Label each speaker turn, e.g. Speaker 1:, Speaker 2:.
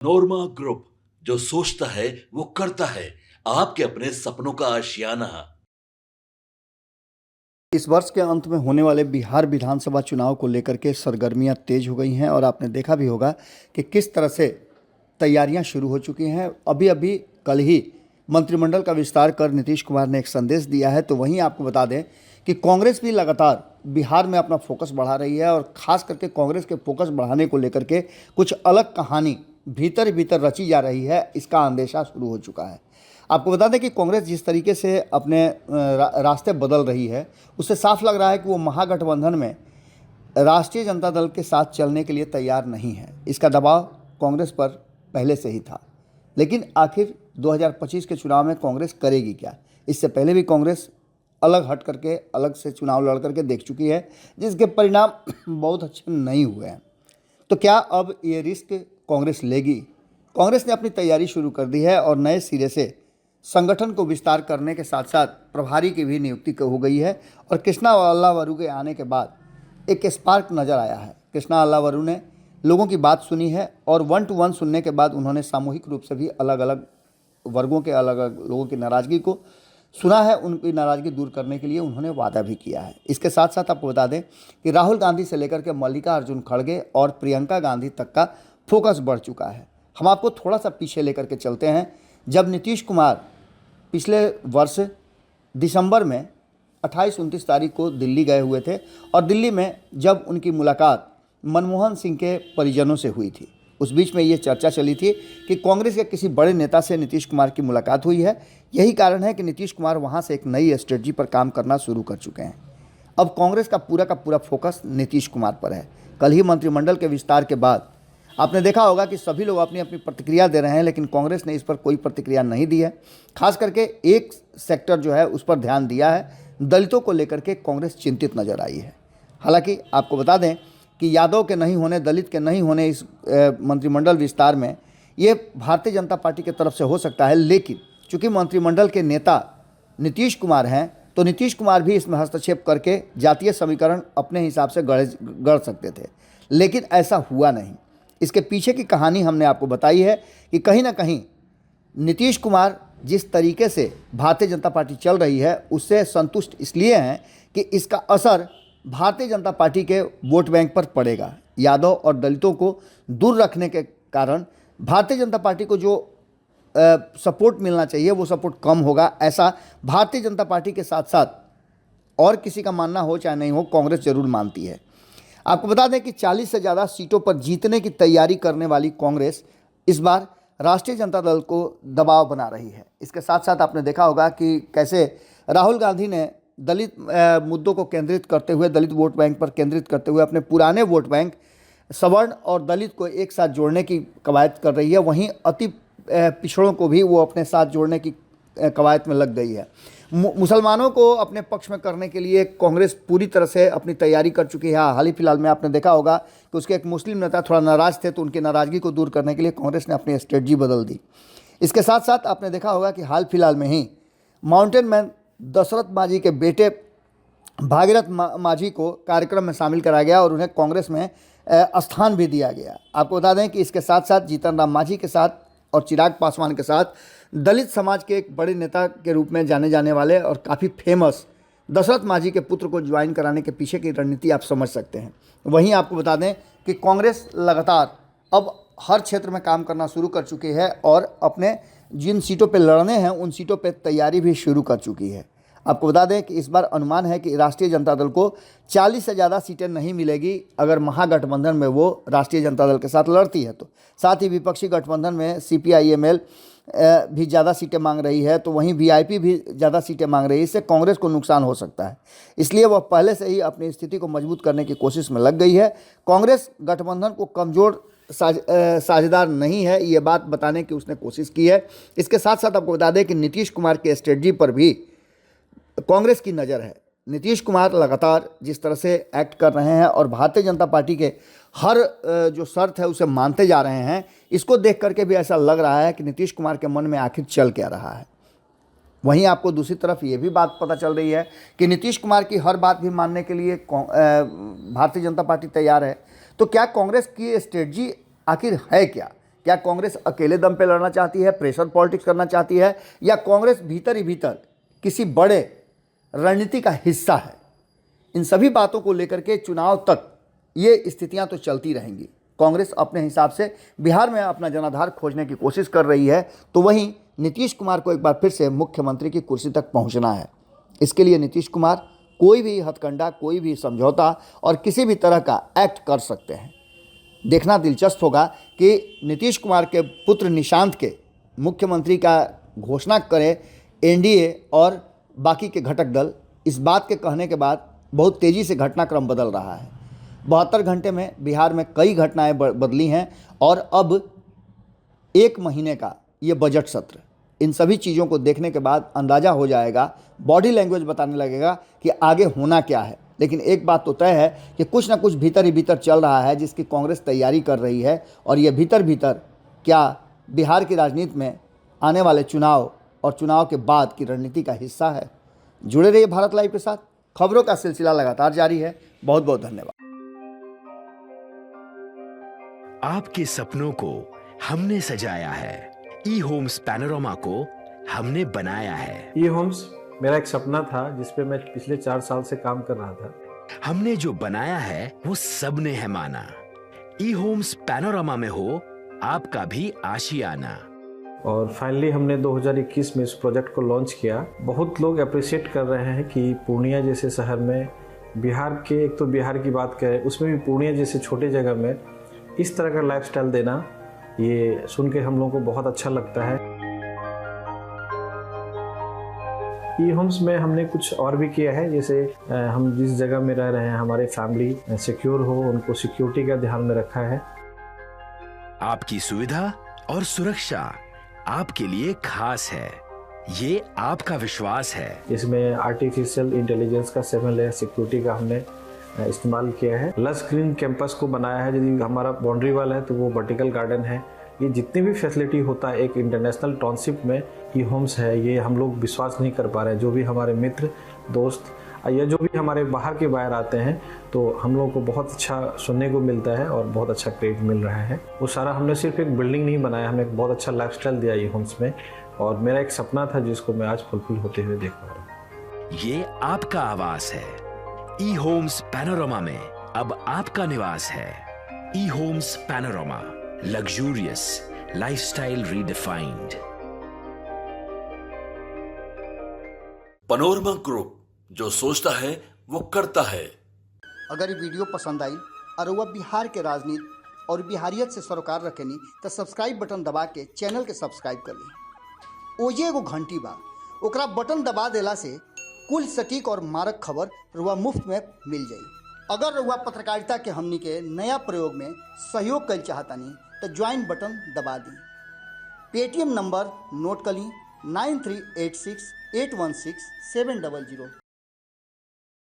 Speaker 1: नोरमा group, जो सोचता है वो करता है। आपके अपने सपनों का आशियाना।
Speaker 2: इस वर्ष के अंत में होने वाले बिहार विधानसभा चुनाव को लेकर के सरगर्मियां तेज हो गई हैं और आपने देखा भी होगा कि किस तरह से तैयारियां शुरू हो चुकी हैं। अभी अभी कल ही मंत्रिमंडल का विस्तार कर नीतीश कुमार ने एक संदेश दिया है। तो वहीं आपको बता दें कि कांग्रेस भी लगातार बिहार में अपना फोकस बढ़ा रही है और ख़ास करके कांग्रेस के फोकस बढ़ाने को लेकर के कुछ अलग कहानी भीतर भीतर रची जा रही है, इसका अंदेशा शुरू हो चुका है। आपको बता दें कि कांग्रेस जिस तरीके से अपने रास्ते बदल रही है, उससे साफ लग रहा है कि वो महागठबंधन में राष्ट्रीय जनता दल के साथ चलने के लिए तैयार नहीं है। इसका दबाव कांग्रेस पर पहले से ही था, लेकिन आखिर 2025 के चुनाव में कांग्रेस करेगी क्या? इससे पहले भी कांग्रेस अलग हट करके अलग से चुनाव लड़ करके देख चुकी है, जिसके परिणाम बहुत अच्छे नहीं हुए हैं। तो क्या अब ये रिस्क कांग्रेस लेगी? कांग्रेस ने अपनी तैयारी शुरू कर दी है और नए सिरे से संगठन को विस्तार करने के साथ साथ प्रभारी की भी नियुक्ति हो गई है। और कृष्णा अल्लावरू के आने के बाद एक स्पार्क नज़र आया है। कृष्णा अल्लावरू ने लोगों की बात सुनी है और 1 to 1 सुनने के बाद उन्होंने सामूहिक रूप से भी अलग अलग वर्गों के अलग अलग लोगों की नाराज़गी को सुना है। उनकी नाराज़गी दूर करने के लिए उन्होंने वादा भी किया है। इसके साथ साथ आपको बता दें कि राहुल गांधी से लेकर के मल्लिकार्जुन खड़गे और प्रियंका गांधी तक का फोकस बढ़ चुका है। हम आपको थोड़ा सा पीछे लेकर के चलते हैं। जब नीतीश कुमार पिछले वर्ष दिसंबर में 28-29 तारीख को दिल्ली गए हुए थे और दिल्ली में जब उनकी मुलाकात मनमोहन सिंह के परिजनों से हुई थी, उस बीच में ये चर्चा चली थी कि कांग्रेस के किसी बड़े नेता से नीतीश कुमार की मुलाकात हुई है। यही कारण है कि नीतीश कुमार वहाँ से एक नई स्ट्रेटजी पर काम करना शुरू कर चुके हैं। अब कांग्रेस का पूरा फोकस नीतीश कुमार पर है। कल ही मंत्रिमंडल के विस्तार के बाद आपने देखा होगा कि सभी लोग अपनी अपनी प्रतिक्रिया दे रहे हैं, लेकिन कांग्रेस ने इस पर कोई प्रतिक्रिया नहीं दी है। खास करके एक सेक्टर जो है उस पर ध्यान दिया है। दलितों को लेकर के कांग्रेस चिंतित नजर आई है। हालांकि आपको बता दें कि यादव के नहीं होने, दलित के नहीं होने इस मंत्रिमंडल विस्तार में ये भारतीय जनता पार्टी की तरफ से हो सकता है, लेकिन चूंकि मंत्रिमंडल के नेता नीतीश कुमार हैं तो नीतीश कुमार भी इसमें हस्तक्षेप करके जातीय समीकरण अपने हिसाब से गढ़ सकते थे, लेकिन ऐसा हुआ नहीं। इसके पीछे की कहानी हमने आपको बताई है कि कहीं ना कहीं नीतीश कुमार जिस तरीके से भारतीय जनता पार्टी चल रही है उससे संतुष्ट इसलिए हैं कि इसका असर भारतीय जनता पार्टी के वोट बैंक पर पड़ेगा। यादव और दलितों को दूर रखने के कारण भारतीय जनता पार्टी को जो सपोर्ट मिलना चाहिए वो सपोर्ट कम होगा, ऐसा भारतीय जनता पार्टी के साथ साथ और किसी का मानना हो चाहे नहीं हो, कांग्रेस जरूर मानती है। आपको बता दें कि 40 से ज़्यादा सीटों पर जीतने की तैयारी करने वाली कांग्रेस इस बार राष्ट्रीय जनता दल को दबाव बना रही है। इसके साथ साथ आपने देखा होगा कि कैसे राहुल गांधी ने दलित मुद्दों को केंद्रित करते हुए, दलित वोट बैंक पर केंद्रित करते हुए अपने पुराने वोट बैंक सवर्ण और दलित को एक साथ जोड़ने की कवायद कर रही है। वहीं अति पिछड़ों को भी वो अपने साथ जोड़ने की कवायद में लग गई है। मुसलमानों को अपने पक्ष में करने के लिए कांग्रेस पूरी तरह से अपनी तैयारी कर चुकी है। हाल ही फिलहाल में आपने देखा होगा कि उसके एक मुस्लिम नेता थोड़ा नाराज़ थे, तो उनकी नाराज़गी को दूर करने के लिए कांग्रेस ने अपनी स्ट्रेटजी बदल दी। इसके साथ साथ आपने देखा होगा कि हाल फिलहाल में ही माउंटेन मैन दशरथ मांझी के बेटे भागीरथ मांझी को कार्यक्रम में शामिल कराया गया और उन्हें कांग्रेस में स्थान भी दिया गया। आपको बता दें कि इसके साथ साथ जीतन राम मांझी के साथ और चिराग पासवान के साथ दलित समाज के एक बड़े नेता के रूप में जाने जाने वाले और काफ़ी फेमस दशरथ मांझी के पुत्र को ज्वाइन कराने के पीछे की रणनीति आप समझ सकते हैं। वहीं आपको बता दें कि कांग्रेस लगातार अब हर क्षेत्र में काम करना शुरू कर चुकी है और अपने जिन सीटों पर लड़ने हैं उन सीटों पर तैयारी भी शुरू कर चुकी है। आपको बता दें कि इस बार अनुमान है कि राष्ट्रीय जनता दल को 40 से ज़्यादा सीटें नहीं मिलेगी अगर महागठबंधन में वो राष्ट्रीय जनता दल के साथ लड़ती है। तो साथ ही विपक्षी गठबंधन में CPI-ML भी ज़्यादा सीटें मांग रही है, तो वहीं VIP भी ज़्यादा सीटें मांग रही है। इससे कांग्रेस को नुकसान हो सकता है, इसलिए वह पहले से ही अपनी स्थिति को मजबूत करने की कोशिश में लग गई है। कांग्रेस गठबंधन को कमज़ोर साझेदार नहीं है, ये बात बताने की उसने कोशिश की है। इसके साथ साथ आपको बता दें कि नीतीश कुमार की स्ट्रेटजी पर भी कांग्रेस की नज़र है। नीतीश कुमार लगातार जिस तरह से एक्ट कर रहे हैं और भारतीय जनता पार्टी के हर जो शर्त है उसे मानते जा रहे हैं, इसको देख करके भी ऐसा लग रहा है कि नीतीश कुमार के मन में आखिर चल क्या रहा है। वहीं आपको दूसरी तरफ ये भी बात पता चल रही है कि नीतीश कुमार की हर बात भी मानने के लिए भारतीय जनता पार्टी तैयार है। तो क्या कांग्रेस की स्ट्रेटजी आखिर है क्या? क्या कांग्रेस अकेले दम पे लड़ना चाहती है, प्रेशर पॉलिटिक्स करना चाहती है, या कांग्रेस भीतर ही भीतर किसी बड़े रणनीति का हिस्सा है? इन सभी बातों को लेकर के चुनाव तक ये स्थितियां तो चलती रहेंगी। कांग्रेस अपने हिसाब से बिहार में अपना जनाधार खोजने की कोशिश कर रही है, तो वहीं नीतीश कुमार को एक बार फिर से मुख्यमंत्री की कुर्सी तक पहुंचना है। इसके लिए नीतीश कुमार कोई भी हथकंडा, कोई भी समझौता और किसी भी तरह का एक्ट कर सकते हैं। देखना दिलचस्प होगा कि नीतीश कुमार के पुत्र निशांत के मुख्यमंत्री का घोषणा करे एनडीए और बाकी के घटक दल। इस बात के कहने के बाद बहुत तेज़ी से घटनाक्रम बदल रहा है। 72 घंटे में बिहार में कई घटनाएं बदली हैं और अब 1 महीने का ये बजट सत्र, इन सभी चीज़ों को देखने के बाद अंदाज़ा हो जाएगा, बॉडी लैंग्वेज बताने लगेगा कि आगे होना क्या है। लेकिन एक बात तो तय है कि कुछ ना कुछ भीतर ही भीतर चल रहा है जिसकी कांग्रेस तैयारी कर रही है, और ये भीतर भीतर क्या बिहार की राजनीति में आने वाले चुनाव और चुनाव के बाद की रणनीति का हिस्सा है। जुड़े रहिए भारत लाइव के साथ, खबरों का सिलसिला लगातार जारी है। बहुत बहुत धन्यवाद।
Speaker 3: आपके सपनों को हमने सजाया है, ई होम्स पैनोरमा को हमने बनाया है।
Speaker 4: ई होम्स मेरा एक सपना था जिस पे मैं पिछले 4 साल से काम कर रहा था।
Speaker 3: हमने जो बनाया है वो सबने है माना। ई होम्स पैनोरमा में हो आपका भी आशियाना।
Speaker 4: और फाइनली हमने 2021 में इस प्रोजेक्ट को लॉन्च किया। बहुत लोग अप्रिशिएट कर रहे हैं कि पूर्णिया जैसे शहर में, बिहार के, एक तो बिहार की बात करें उसमें भी पूर्णिया जैसे छोटे जगह में इस तरह का लाइफस्टाइल देना, ये सुन के हम लोगों को बहुत अच्छा लगता है। ई होम्स में हमने कुछ और भी किया है, जैसे हम जिस जगह में रह रहे हैं हमारे फैमिली सिक्योर हो, उनको सिक्योरिटी का ध्यान में रखा है।
Speaker 3: आपकी सुविधा और सुरक्षा आपके लिए खास है, ये आपका विश्वास है।
Speaker 4: इसमें आर्टिफिशियल इंटेलिजेंस का 7 लेयर सिक्योरिटी का हमने इस्तेमाल किया है। लस ग्रीन कैंपस को बनाया है। यदि हमारा बाउंड्री वाल है तो वो वर्टिकल गार्डन है। ये जितनी भी फैसिलिटी होता है एक इंटरनेशनल टाउनशिप में ई होम्स है, ये हम लोग विश्वास नहीं कर पा रहे हैं। जो भी हमारे मित्र, दोस्त या जो भी हमारे बाहर के बाहर आते हैं तो हम लोगों को बहुत अच्छा सुनने को मिलता है और बहुत अच्छा क्रेडिट मिल रहा है। वो सारा हमने सिर्फ एक बिल्डिंग नहीं बनाया, हमने एक बहुत अच्छा लाइफस्टाइल दिया ई होम्स में, और मेरा एक सपना था जिसको मैं आज फुलफिल होते हुए देख पा रहा हूँ।
Speaker 3: ये आपका आवास है। ई होम्स पैनोरमा में अब आपका निवास है। E homes Panorama, luxurious lifestyle redefined.
Speaker 1: Panorama group, जो सोचता है वो करता है।
Speaker 2: अगर ये वीडियो पसंद आई और वह बिहार के राजनीति और बिहारियत से सरोकार रखेनी तो सब्सक्राइब बटन दबा के चैनल के सब्सक्राइब कर ली। ओजे एगो घंटी बा, ओकरा बटन दबा देला से कुल सटीक और मारक खबर रुआ मुफ्त में मिल जाई। अगर रुआ पत्रकारिता के हमनी के नया प्रयोग में सहयोग कर चाहतानी तो ज्वाइन बटन दबा दी। पेटीएम नंबर नोट कर ली 9386816700।